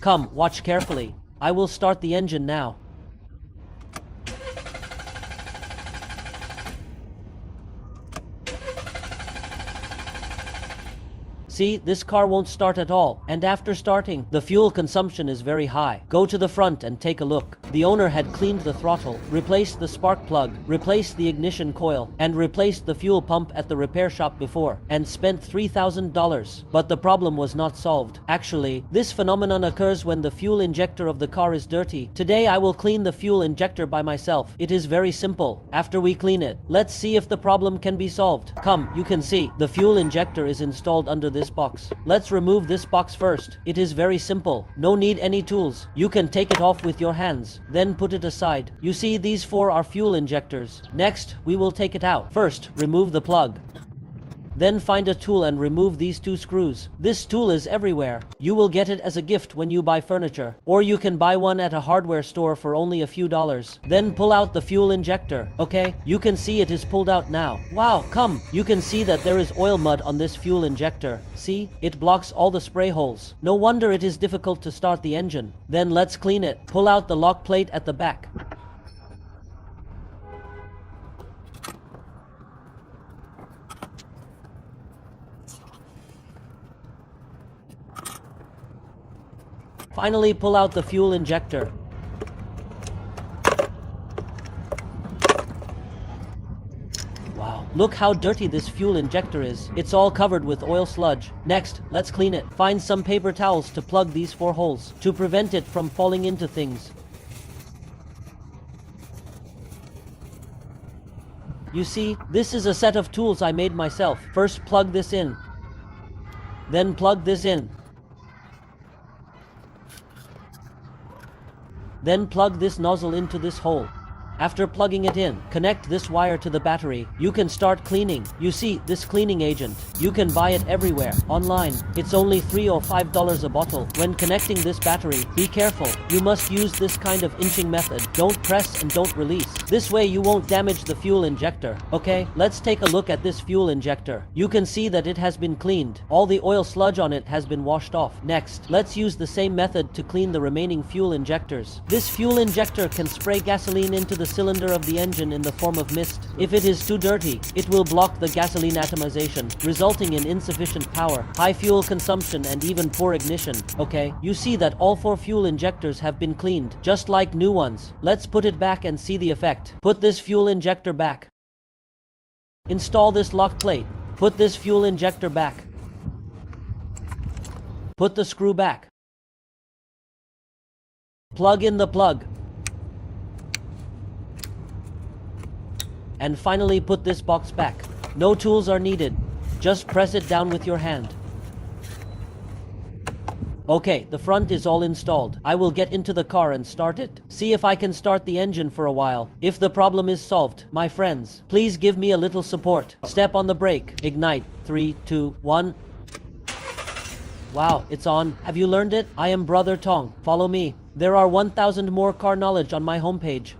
Come, watch carefully. I will start the engine now. See, this car won't start at all, and after starting, the fuel consumption is very high. Go to the front and take a look. The owner had cleaned the throttle, replaced the spark plug, replaced the ignition coil, and replaced the fuel pump at the repair shop before, and spent $3,000. But the problem was not solved. Actually, this phenomenon occurs when the fuel injector of the car is dirty. Today I will clean the fuel injector by myself. It is very simple. After we clean it, let's see if the problem can be solved. Come, you can see, the fuel injector is installed under this box. Let's remove this box first. It is very simple. No need any tools. You can take it off with your hands, then put it aside. You see, these four are fuel injectors. Next, we will take it out. First, remove the plug. Then find a tool and remove these two screws. This tool is everywhere. You will get it as a gift when you buy furniture, or you can buy one at a hardware store for only a few dollars. Then pull out the fuel injector. Okay, you can see it is pulled out now. Wow, come! You can see that there is oil mud on this fuel injector. See? It blocks all the spray holes. No wonder it is difficult to start the engine. Then let's clean it. Pull out the lock plate at the back. Finally, pull out the fuel injector. Wow, look how dirty this fuel injector is. It's all covered with oil sludge. Next, let's clean it. Find some paper towels to plug these four holes, to prevent it from falling into things. You see, this is a set of tools I made myself. First, plug this in. Then plug this in. Then plug this nozzle into this hole. After plugging it in, connect this wire to the battery. You can start cleaning. You see, this cleaning agent, you can buy it everywhere, online. It's only $3 or $5 a bottle. When connecting this battery, be careful. You must use this kind of inching method. Don't press and don't release. This way you won't damage the fuel injector. Okay, let's take a look at this fuel injector. You can see that it has been cleaned. All the oil sludge on it has been washed off. Next, let's use the same method to clean the remaining fuel injectors. This fuel injector can spray gasoline into the cylinder of the engine in the form of mist. If it is too dirty, it will block the gasoline atomization, resulting in insufficient power, high fuel consumption, and even poor ignition. Okay, you see that all four fuel injectors have been cleaned, just like new ones. Let's put it back and see the effect. Put this fuel injector back. Install this lock plate. Put this fuel injector back. Put the screw back. Plug in the plug. And finally put this box back. No tools are needed. Just press it down with your hand. Okay, the front is all installed. I will get into the car and start it. See if I can start the engine for a while. If the problem is solved, my friends, please give me a little support. Step on the brake. Ignite. 3, 2, 1. Wow, it's on. Have you learned it? I am Brother Tong. Follow me. There are 1,000 more car knowledge on my homepage.